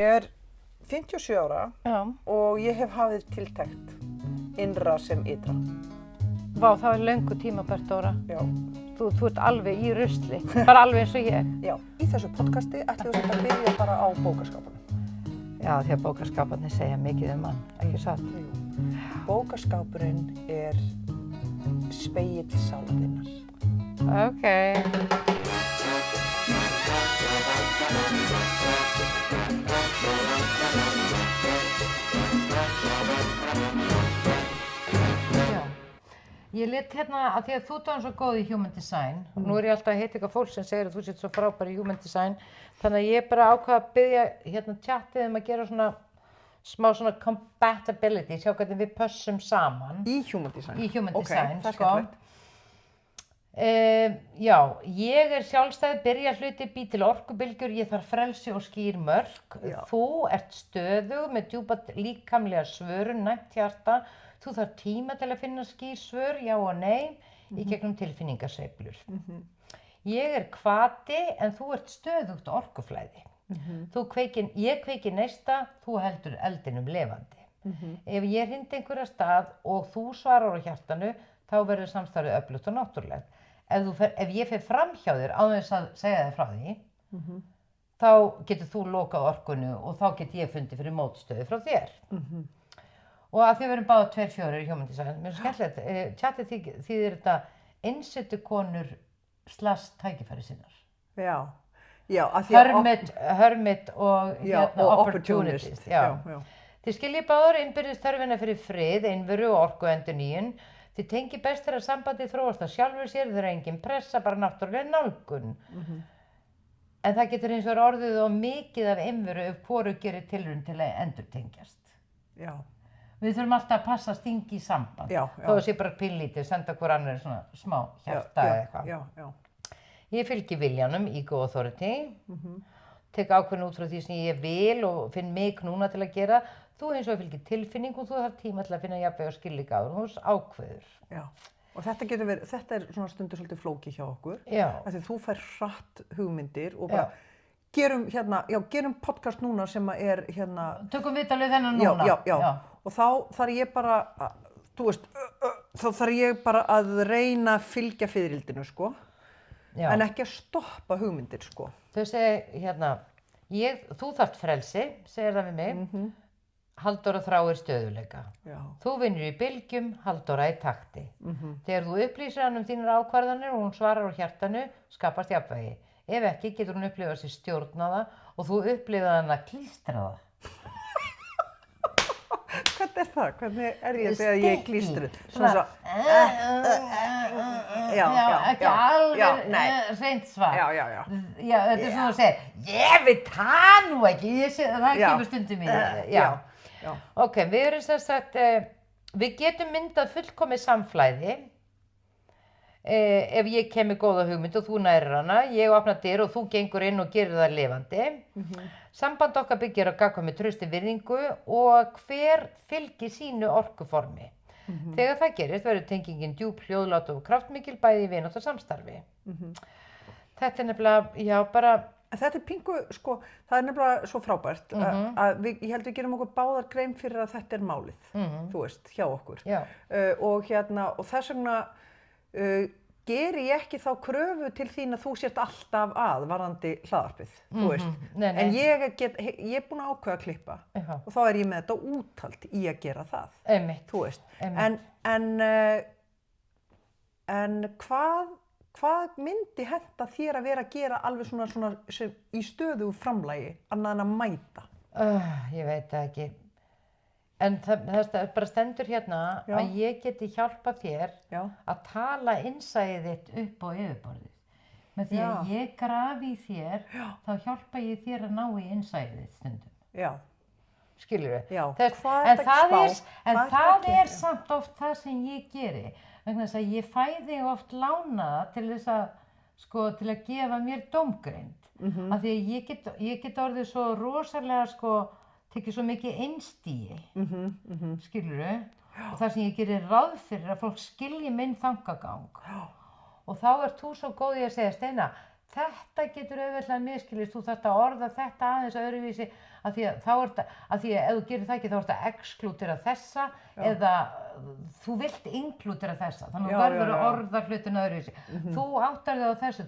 Ég er 57 ára Já. og ég hef hafið tiltekt innra sem ytra. Vá, það er löngu tímabært, Dóra. Já. Þú ert alveg í rusli, bara alveg eins og ég. Já. Í þessu podcasti ætlum við að byrja bara á bókaskápunum. Já, því að bókaskáparnir segja mikið um hann, ekki satt? Jú. Bókaskápurinn er spegill sálarinnar. Ok. Já. Ég let hérna, að því að þú ert svo góð í human design, nú er ég alltaf að hitta eitthvað fólk sem segir að þú sért svo frábær í human design, þannig að ég bara ákvað að biðja hérna chatið að gera svona smá svona compatibility, sjá hvernig við pössum saman. Í human design? Í human design, það er sko. skemmtilegt. Já, ég er sjálfstæð, byrja hluti, bý til orkubylgjur, ég þarf frelsi og skýr mörk. Já. Þú ert stöðug með djúpa líkamlega svörun, næmt hjarta. Þú þarf tíma til að finna skýr svör, já og nei, í gegnum tilfinningasveiflur. Ég er hvati en þú ert stöðugt orkuflæði. Ég kveiki neista, þú heldur eldinum lifandi. Ef ég hrinda einhverja stað og þú svarar á hjartanu, þá verður samstarfið öflugt og náttúrulegt. Ef ég fer fram hjá þér á þess að segja þér frá því, þá getur þú lokað orkunu og þá get ég fundið fyrir mótstöðu frá þér. Og að því við erum báða 2-4 í human design, mér er skemmtilegt, chatið þýðir þetta einsetukonur / tækifæri sinnar. Já. Já, að því að Hermit og opportunist. Já. Þið skiljið báðar innbyrðis þörfina fyrir frið, einveru og orkuendurnýjun. Þið tengið best þegar sambandið þróast að sjálfur sér, þeir eru engin pressa, bara náttúrulega nálgun. En það getur eins og orðið og mikið af einveru ef hvoru gerir tilraun til að endurtengjast. Já. Við þurfum alltaf að passa stingi í samband. Já. Þó að sé bara pínlítið, senda hver annar svona smá hjarta eða eitthvað. Já. Ég fylgi viljanum, ego authority, tek ákveðin út frá því sem ég vil og finn mig núna til að gera. Þú eins og fylgir tilfinning og þú þarf tíma til að finna jafnveg og skilning á þú ákveður. Já. Og þetta er svona stundu svolítið flókið hjá okkur. Já. Af því þú fær hratt hugmyndir og bara gerum podcast núna sem er hérna. Tökum viðtalið þennan núna. Já. Og þá þarf ég bara, þá þarf ég bara að reyna að fylgja fiðrildinu, sko. Já. En ekki að stoppa hugmyndir, sko. Þau segi hérna, þú þarft frelsi, segir það við mig. Halldóra þráir stöðuleika. Já. Þú vinnur í bylgjum, Halldóra í takti. Þegar þú upplýsir hann þínar ákvarðanir og hún svarar á hjartanu, skapast jafnvægi. Ef ekki getur hún upplifað sér stjórnaða og þú upplifað hann að klístra það. Hvernig er það? Hvernig er ég þegar ég er klístruð? Svona ekki alveg hreint svar. Já. Já, þetta er svona að segja, ég veit það nú ekki, það kemur stundum í það. Já. Ok, við erum sem sagt, við getum myndað fullkomið samflæði ef ég kem með góða hugmynd og þú nærir hana, ég opna dyr og þú gengur inn og gerir það lifandi. Samband okkar byggir á gagnkvæmri trausti virðingu og hver fylgir sínu orkuformi. Þegar það gerist verður tengingin djúp, hljóðlát og kraftmikil bæði í vinátt og samstarfi. Þetta er nefnilega, bara... Þetta er pingu, sko, það er nefnilega svo frábært að ég held við gerum okkur báðar grein fyrir að þetta er málið, þú veist, hjá okkur. Já. Og þess vegna geri ég ekki þá kröfu til þín að þú sért alltaf að varðandi hlaðarpið, þú veist. Nei. En ég er búin að ákveða að klippa og þá er ég með þetta úthald í að gera það. Einmitt. Þú veist. Einmitt. En hvað myndi henta þér að vera að gera alveg svona í stöðugu framlagi annað en að mæta? Ég veit það ekki. En það bara stendur hérna að ég geti hjálpað þér að tala innsæðið þitt upp á yfirborðið. Með því að ég grafi í þér, þá hjálpa ég þér að ná í innsæðið þitt stundum. Já. Skilurðu? Já. En það er samt oft það sem ég geri. Vegna þess að ég fæ þig oft lánaða til þess að, sko, til að gefa mér dómgreind. Af því að ég get orðið svo rosalega, sko, tekið svo mikið einstíi, skilurðu? Og það sem ég gerir ráð fyrir að fólk skilji minn þangagang. Og þá ert þú svo góð í að segja, Steina, þetta getur auðveldlega miskilist, þú þarft að orða þetta aðeins öðruvísi af því að ef þú gerir það ekki þá ertu að exklúdera þessa eða þú vilt inklúdera þessa, þannig að þú verður að orða hlutina öðruvísi. Þú áttar þig á þessu,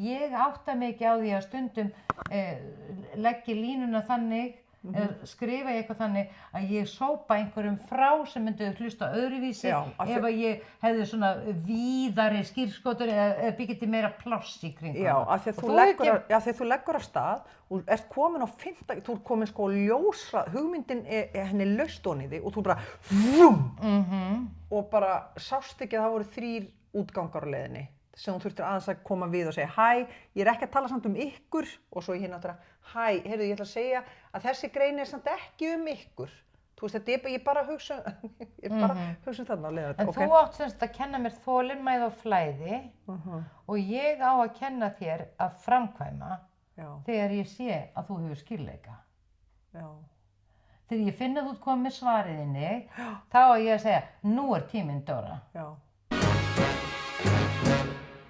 ég áttar mig ekki á því að stundum leggi línuna þannig, skrifa ég eitthvað þannig að ég sópa einhverjum frá sem myndi hlusta öðruvísi ef að ég hefði svona víðari skírskotur eða byggja til meira pláss í kringum. Já, af því að þú leggur af stað og ert komin á þú ert komin sko ljósra, hugmyndin henni laust ofan í þig og þú bara vrum og bara sást ekki að það voru 3 útgangar á leiðinni sem þú þurftir aðeins að koma við og segja hæ, ég er ekki að tala samt ykkur og svo hérna náttúrulega hæ, heyrðu ég ætla að segja að þessi grein er samt ekki ykkur. Þú veist, þetta ég bara hugsa þarna á leiðinni. En þú átt semst að kenna mér þolinmæði og flæði og ég á að kenna þér að framkvæma þegar ég sé að þú hefur skýrleika. Já. Þegar ég finn að þú ert komið með svariðinni, þá á ég að segja, nú er tíminn Dóra. Já.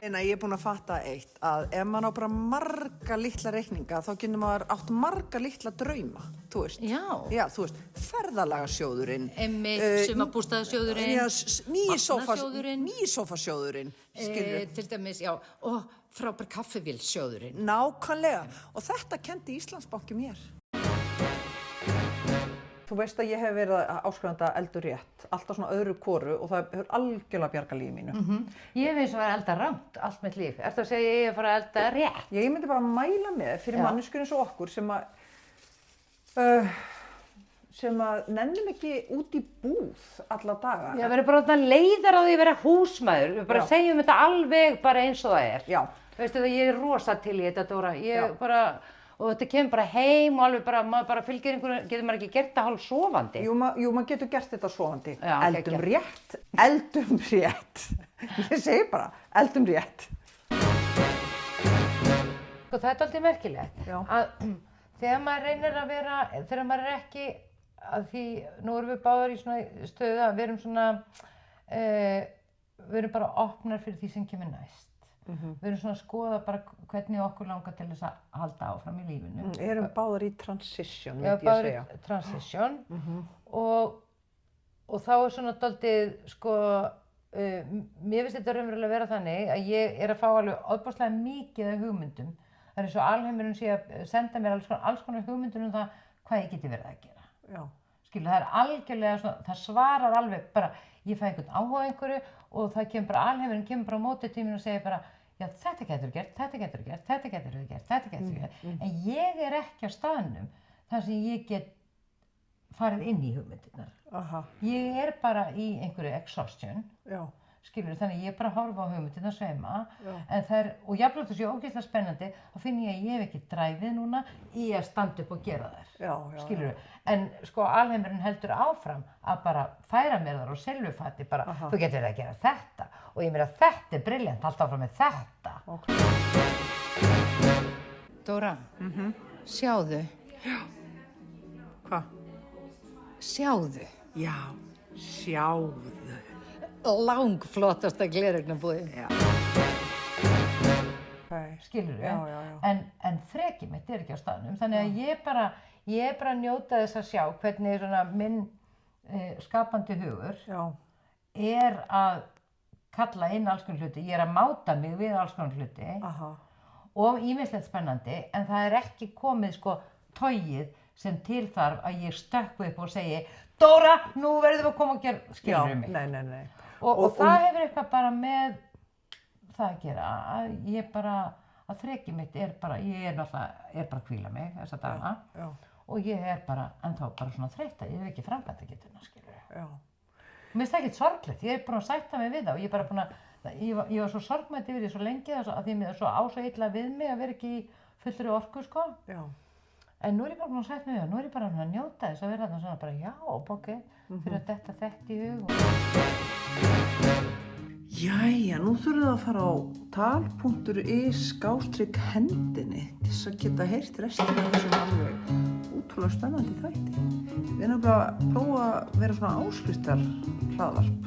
Ég er búin að fatta eitt, að ef maður á bara marga litla reikninga, þá getur maður átt marga litla drauma, þú veist. Já, þú veist, ferðalagarsjóðurinn. Sumarbústaðasjóðurinn, nýi sófasjóðurinn, skilurðu. Til dæmis, já, og frábær kaffivélsjóðurinn. Nákvæmlega, og þetta kenndi Íslandsbanki mér. Þú veist að ég hef verið að áskrifanda eldur rétt, alltaf svona öðru hvoru og það hefur algjörlega bjargað lífi mínu. Ég hef eins og verið að elda rangt allt mitt líf. Ertu að segja ég er að fara að elda rétt? Ég myndi bara mæla með fyrir manneskjur eins og okkur sem að nennum ekki út í búð alla daga. Já, verður bara leiðar á því að vera húsmæður. Við bara segjum þetta alveg bara eins og það er. Já. Veistu það, ég er rosa til í þetta, Dóra. Og þetta kemur bara heim og alveg bara, maður bara fylgir einhverju, getur maður ekki gert það hálf sofandi? Jú, maður getur gert þetta sofandi. Já, Eldum rétt. Ég segi bara, eldum rétt. Sko, það er dálítið merkilegt. Að þegar maður reynir að vera, þegar maður er ekki, að því, nú erum við báðar í svona stöðu að við erum bara opnar fyrir því sem kemur næst. Við erum svona að skoða bara hvernig okkur langar til þess að halda áfram í lífinu. Erum báðar í transition, myndi ég segja. Já, báðar í transition og þá er svona dálítið, sko, mér finnst þetta raunverulega vera þannig að ég er að fá alveg ofboðslega mikið af hugmyndum. Það er eins og alheimurinn sé að senda mér alls konar hugmyndum um það hvað ég geti verið að gera. Já. Skilu, það er algjörlega svona, það svarar alveg bara, ég fæ einhvern áhuga einhverju og það kemur bara alheimurinn, kemur bara á móti tíminn og segir bara, já þetta getur gert, þetta getur gert, þetta getur gert, þetta getur gert. En ég er ekki á staðnum þar sem ég get farið inn í hugmyndirnar. Ég er bara í einhverju exhaustion. Já. Skilur, þannig ég bara horfa á hugmyndirnar sveima, en það og jafnvel þessu ógeðslega spennandi, þá finn ég að ég hef ekki dræfið núna í að standa upp og gera þær. Skilur, en sko alheimurinn heldur áfram að bara færa mér þar á silfurfati bara, þú getur verið að gera þetta og ég meina þetta er brilljant, halda áfram með þetta. Dóra, sjáðu. Hvað? Sjáðu. Já, sjáðu. Langflottasta gleraugnabúðin. Skilur við, en þrekið mitt er ekki á staðnum, þannig að ég er bara að njóta þess að sjá hvernig svona minn skapandi hugur er að kalla inn alls konar hluti, ég er að máta mig við alls konar hluti og ýmislegt spennandi, en það er ekki komið sko togið sem til þarf að ég stökkvi upp og segi Dóra, nú verðum við að koma og gera, skilur við mig. Nei. Og það hefur eitthvað bara með það að gera, að ég bara, að þrekið mitt er bara, ég er bara að hvíla mig þessa dagana og ég er bara, ennþá bara svona þreytt að ég hef ekki framkvæmdagetuna, skilur við. Mér finnst það ekkert sorglegt, ég er búin að sætta mig við það og ég er bara búin að, ég var svo sorgmætt yfir því svo lengi að því mér er svo svo illa við mig að vera ekki í fullri orku, sko. En nú er ég bara búin að sætta mig við það, nú er ég bara að njóta þess að vera þarna svona bara, já, ok, fyrir að þetta í hug Jæja, nú þurfum við að fara á tal.is/hendinni til þess að geta heyrt restina af þessum alveg útrúlega spennandi þætti. Við erum bara að prófa að vera svona áskriftar hlaðvarp.